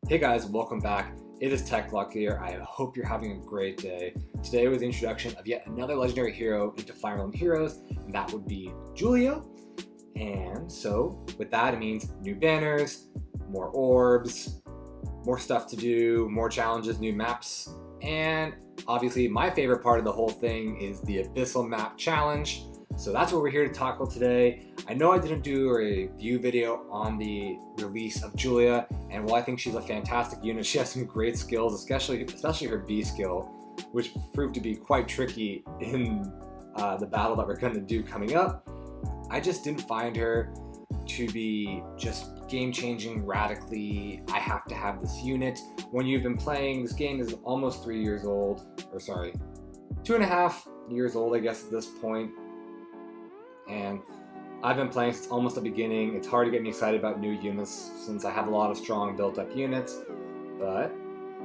Hey guys, welcome back. It is TechLock here. I hope you're having a great day. Today was the introduction of yet another legendary hero into Fire Emblem Heroes, and that would be Julia. And so with that, it means new banners, more orbs, more stuff to do, more challenges, new maps, and obviously my favorite part of the whole thing is the Abyssal Map Challenge. So that's what we're here to tackle today. I know I didn't do a review video on the release of Julia, and while I think she's a fantastic unit, she has some great skills, especially her B skill, which proved to be quite tricky in the battle that we're going to do coming up. I just didn't find her to be just game-changing radically. I have to have this unit. When you've been playing, this game is almost 3 years old, or sorry, 2.5 years old, I guess, at this point. And I've been playing since almost the beginning. It's hard to get me excited about new units since I have a lot of strong built-up units, but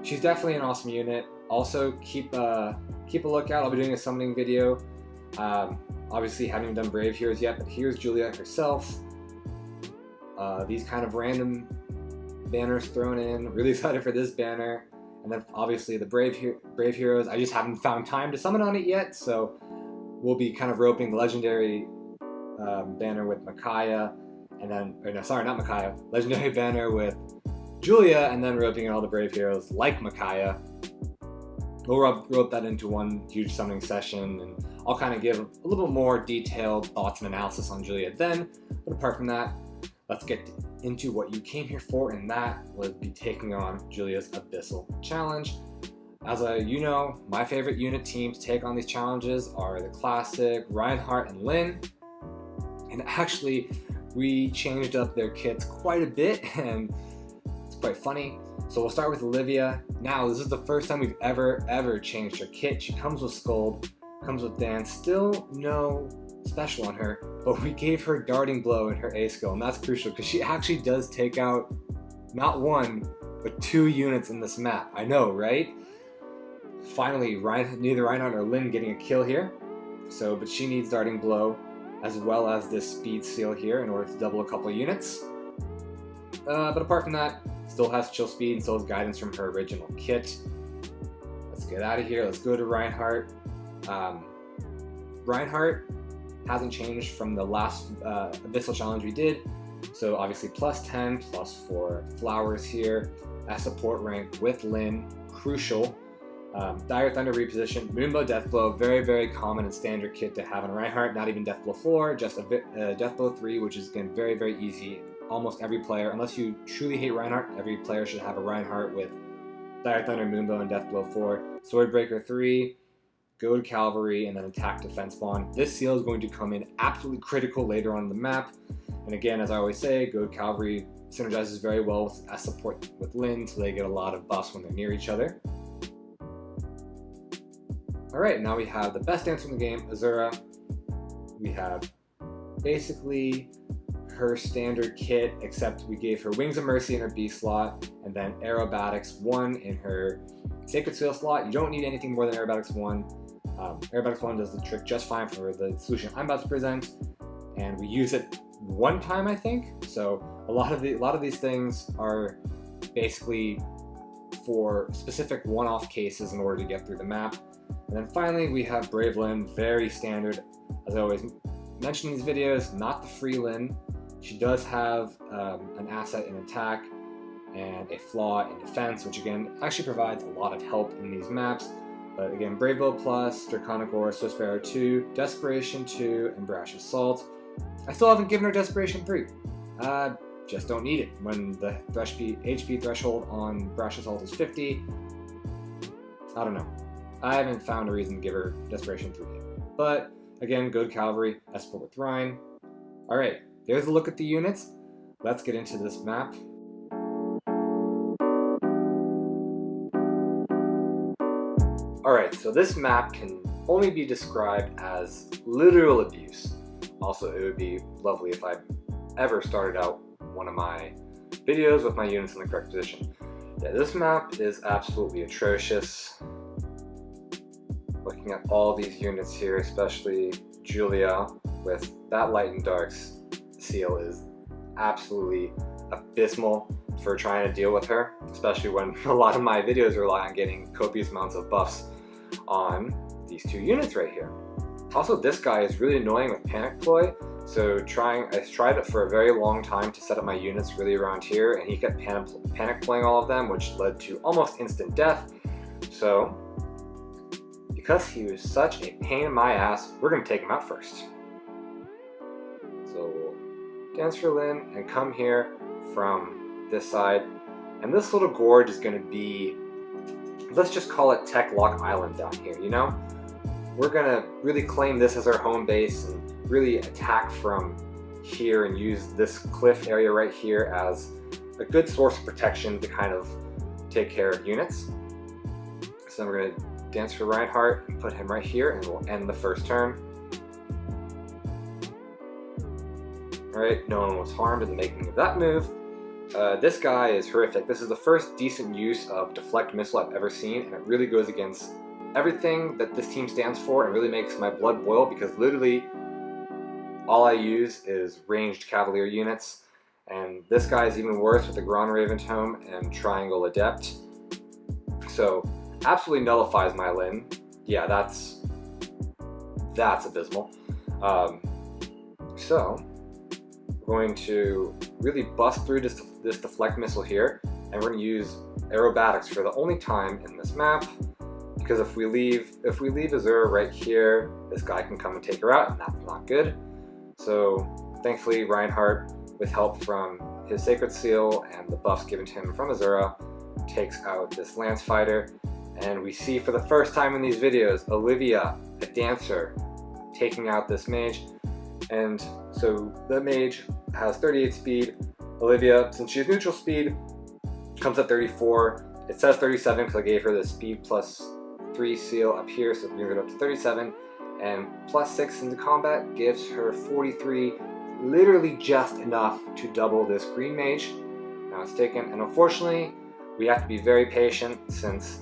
she's definitely an awesome unit. Also, keep a lookout. I'll be doing a summoning video. Obviously, haven't done Brave Heroes yet, but here's Julia herself. These kind of random banners thrown in. Really excited for this banner. And then obviously the Brave Heroes. I just haven't found time to summon on it yet, so we'll be kind of roping the legendary banner with Micaiah, and then, or no, sorry, not Micaiah, legendary banner with Julia, and then roping in all the Brave Heroes like Micaiah. We'll rope that into one huge summoning session, and I'll kind of give a little bit more detailed thoughts and analysis on Julia then. But apart from that, let's get into what you came here for, and that would be taking on Julia's Abyssal Challenge. As you know, my favorite unit teams to take on these challenges are the classic Reinhardt and Lyn. And actually, we changed up their kits quite a bit, and it's quite funny. So we'll start with Olivia. Now, this is the first time we've ever changed her kit. She comes with Scold, comes with Dance, still no special on her, but we gave her Darting Blow in her A skill, and that's crucial because she actually does take out not one, but 2 units in this map. I know, right? Finally, neither Reinhardt or Lyn getting a kill here. But she needs Darting Blow, as well as this speed seal here in order to double a couple units. But apart from that, still has chill speed and still has guidance from her original kit. Let's get out of here. Let's go to Reinhardt. Reinhardt hasn't changed from the last Abyssal challenge we did. So obviously +10, +4 flowers here. At support rank with Lyn, crucial. Dire Thunder reposition, Moonbow Deathblow, very common and standard kit to have on Reinhardt, not even Deathblow 4, just a Deathblow 3, which is again very easy. Almost every player, unless you truly hate Reinhardt, every player should have a Reinhardt with Dire Thunder, Moonbow, and Deathblow 4. Swordbreaker 3, Goad Cavalry, and then Attack Defense Bond. This seal is going to come in absolutely critical later on in the map. And again, as I always say, Goad Cavalry synergizes very well as support with Lyn, so they get a lot of buffs when they're near each other. Alright, now we have the best dancer in the game, Azura. We have basically her standard kit, except we gave her Wings of Mercy in her B slot, and then Aerobatics 1 in her Sacred Seal slot. You don't need anything more than Aerobatics 1. Aerobatics 1 does the trick just fine for the solution I'm about to present, and we use it one time, I think. So a lot of these things are basically for specific one-off cases in order to get through the map. And then finally, we have Brave Lyn, very standard. As I always mention in these videos, not the free Lyn. She does have an asset in attack and a flaw in defense, which again actually provides a lot of help in these maps. But again, Brave Bow Plus, Draconic Aura, Swift Sparrow 2, Desperation 2, and Brash Assault. I still haven't given her Desperation 3. Just don't need it. When the HP threshold on Brash Assault is 50, I don't know. I haven't found a reason to give her Desperation 3. But again, Goad Cavalry, I support with Rhine. Alright, there's a look at the units. Let's get into this map. Alright, so this map can only be described as literal abuse. Also, it would be lovely if I ever started out one of my videos with my units in the correct position. Yeah, this map is absolutely atrocious. Looking at all these units here, especially Julia with that Light and Darks seal is absolutely abysmal. for trying to deal with her, especially when a lot of my videos rely on getting copious amounts of buffs on these two units right here. Also, this guy is really annoying with Panic Ploy, so I tried it for a very long time to set up my units really around here, and he kept panic playing all of them, which led to almost instant death. So, because he was such a pain in my ass, we're going to take him out first. So we'll dance for Lyn and come here from this side, and this little gorge is going to be, let's just call it Tech Lock Island down here, you know? We're going to really claim this as our home base and really attack from here and use this cliff area right here as a good source of protection to kind of take care of units. So we're going to dance for Reinhardt and put him right here, and we'll end the first turn. Alright, no one was harmed in the making of that move. This guy is horrific. This is the first decent use of Deflect Missile I've ever seen, and it really goes against everything that this team stands for and really makes my blood boil, because literally all I use is ranged Cavalier units, and this guy is even worse with the Grand Raven Tome and Triangle Adept. So absolutely nullifies my Lyn. Yeah, that's abysmal. So we're going to really bust through this Deflect Missile here, and we're going to use Aerobatics for the only time in this map, because if we leave Azura right here, this guy can come and take her out, and that's not good. So thankfully Reinhardt, with help from his Sacred Seal and the buffs given to him from Azura, takes out this Lance Fighter, and we see for the first time in these videos Olivia, a dancer, taking out this mage. And so the mage has 38 speed. Olivia, since she has neutral speed, comes at 34. It says 37 because I gave her the speed +3 seal up here, so bring it up to 37. And +6 into combat gives her 43, literally just enough to double this green mage. Now it's taken, and unfortunately we have to be very patient since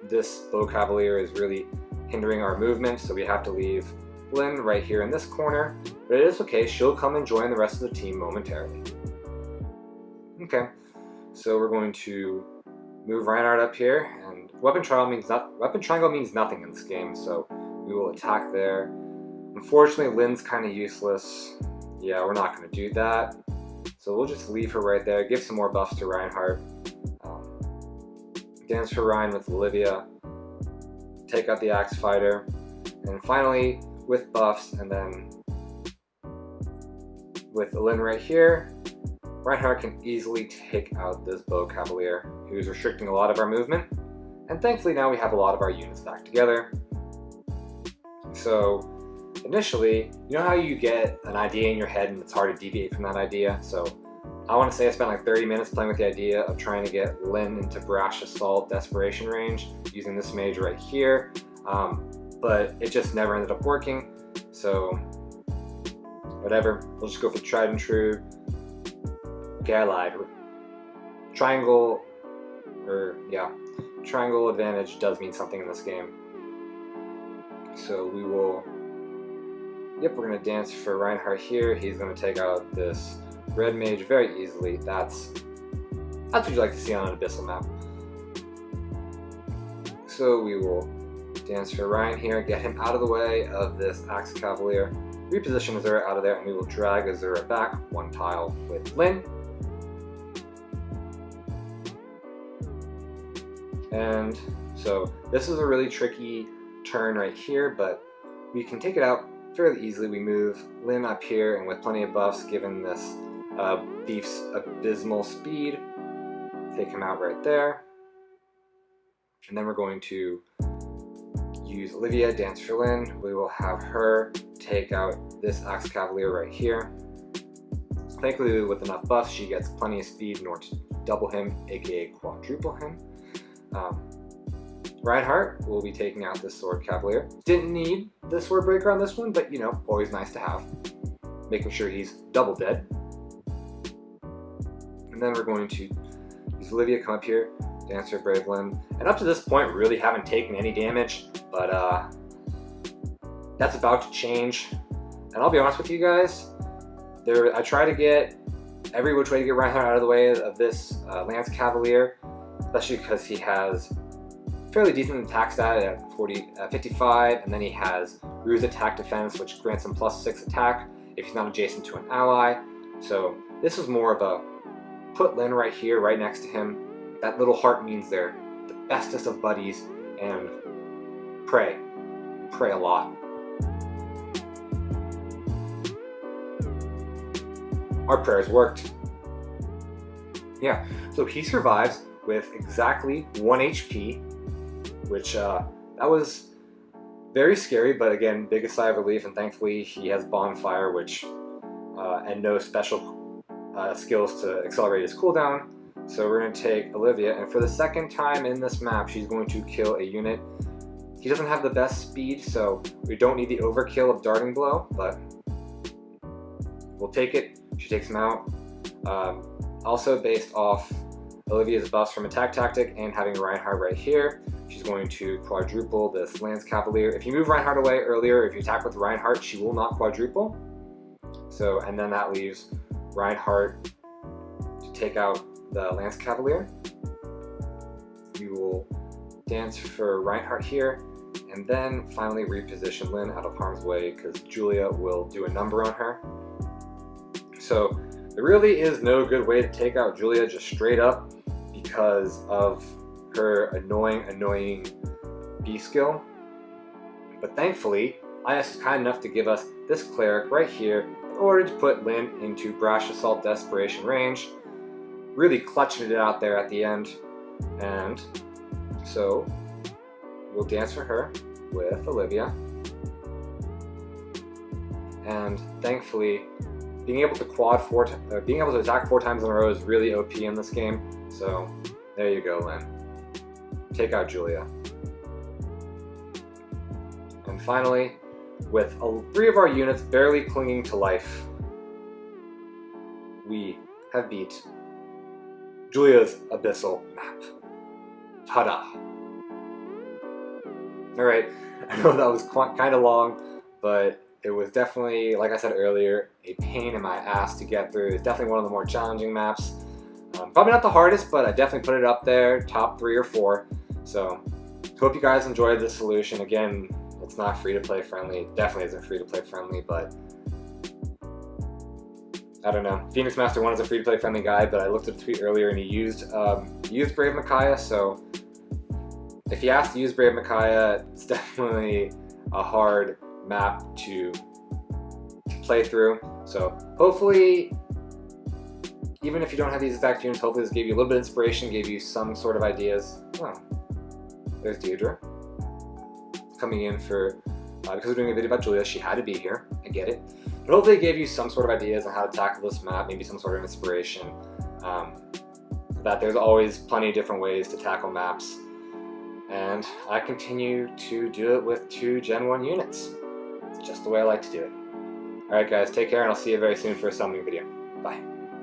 this Bow Cavalier is really hindering our movement, so we have to leave Lyn right here in this corner, but it is okay, she'll come and join the rest of the team momentarily. Okay, so we're going to move Reinhardt up here, and Weapon Triangle means nothing in this game, so we will attack there. Unfortunately, Lyn's kind of useless. Yeah, we're not going to do that, so we'll just leave her right there, give some more buffs to Reinhardt. Dance for Ryan with Olivia, take out the Axe Fighter, and finally, with buffs, and then with Lyn right here, Reinhardt can easily take out this Bow Cavalier, who's restricting a lot of our movement, and thankfully now we have a lot of our units back together. So initially, you know how you get an idea in your head and it's hard to deviate from that idea? So I want to say I spent like 30 minutes playing with the idea of trying to get Lyn into Brash Assault Desperation range using this mage right here, but it just never ended up working, so whatever, we'll just go for tried and true. Okay, I lied. Triangle advantage does mean something in this game. So we will, we're going to dance for Reinhardt here. He's going to take out this red mage very easily. That's what you like to see on an Abyssal map. So we will dance for Ryan here, get him out of the way of this Axe Cavalier, reposition Azura out of there, and we will drag Azura back one tile with Lyn. And so this is a really tricky turn right here, but we can take it out fairly easily. We move Lyn up here, and with plenty of buffs given this Beef's abysmal speed, take him out right there. And then we're going to use Olivia, dance for Lyn. We will have her take out this Axe Cavalier right here. Thankfully, with enough buffs, she gets plenty of speed in order to double him, aka quadruple him. Reinhardt will be taking out this Sword Cavalier. Didn't need the Sword Breaker on this one, but you know, always nice to have. Making sure he's double dead. And then we're going to use Olivia, come up here, dance for Brave Lyn. And up to this point, we really haven't taken any damage, but that's about to change. And I'll be honest with you guys, I try to get every which way to get Reinhardt out of the way of this Lance Cavalier, especially because he has fairly decent attack stat at 55, and then he has Ruse attack defense, which grants him +6 attack if he's not adjacent to an ally. So this is more of a put Lyn right here, right next to him. That little heart means they're the bestest of buddies, and pray a lot. Our prayers worked. Yeah, so he survives with exactly 1 HP, which that was very scary, but again, biggest sigh of relief, and thankfully he has Bonfire, which and no special skills to accelerate his cooldown. So we're going to take Olivia, and for the second time in this map, she's going to kill a unit. He doesn't have the best speed, so we don't need the overkill of Darting Blow, but we'll take it. She takes him out. Also based off Olivia's buffs from Attack Tactic and having Reinhardt right here, she's going to quadruple this Lance Cavalier. If you move Reinhardt away earlier, if you attack with Reinhardt, she will not quadruple. So, and then that leaves Reinhardt to take out the Lance Cavalier. We will dance for Reinhardt here, and then finally reposition Lyn out of harm's way because Julia will do a number on her. So there really is no good way to take out Julia just straight up because of her annoying B skill. But thankfully, IS is kind enough to give us this cleric right here in order to put Lyn into Brash Assault Desperation range, really clutching it out there at the end. And so we'll dance for her with Olivia. And thankfully, being able to attack 4 times in a row is really OP in this game. So there you go, Lyn. Take out Julia. And finally, with 3 of our units barely clinging to life, we have beat Julia's Abyssal Map. Ta-da! Alright, I know that was kind of long, but it was definitely, like I said earlier, a pain in my ass to get through. It's definitely one of the more challenging maps. Probably not the hardest, but I definitely put it up there, top 3 or 4. So, hope you guys enjoyed this solution. Again, it's not free-to-play friendly. It definitely isn't free-to-play friendly, but I don't know. Phoenix Master 1 is a free-to-play friendly guy, but I looked at a tweet earlier and he used Brave Micaiah, so if he has to use Brave Micaiah, it's definitely a hard map to play through. So hopefully, even if you don't have these exact units, hopefully this gave you a little bit of inspiration, gave you some sort of ideas. Oh, there's Deirdre coming in for, because we're doing a video about Julia, she had to be here, I get it. But hopefully it gave you some sort of ideas on how to tackle this map, maybe some sort of inspiration. That there's always plenty of different ways to tackle maps. And I continue to do it with 2 Gen 1 units. It's just the way I like to do it. Alright guys, take care and I'll see you very soon for a summoning video. Bye.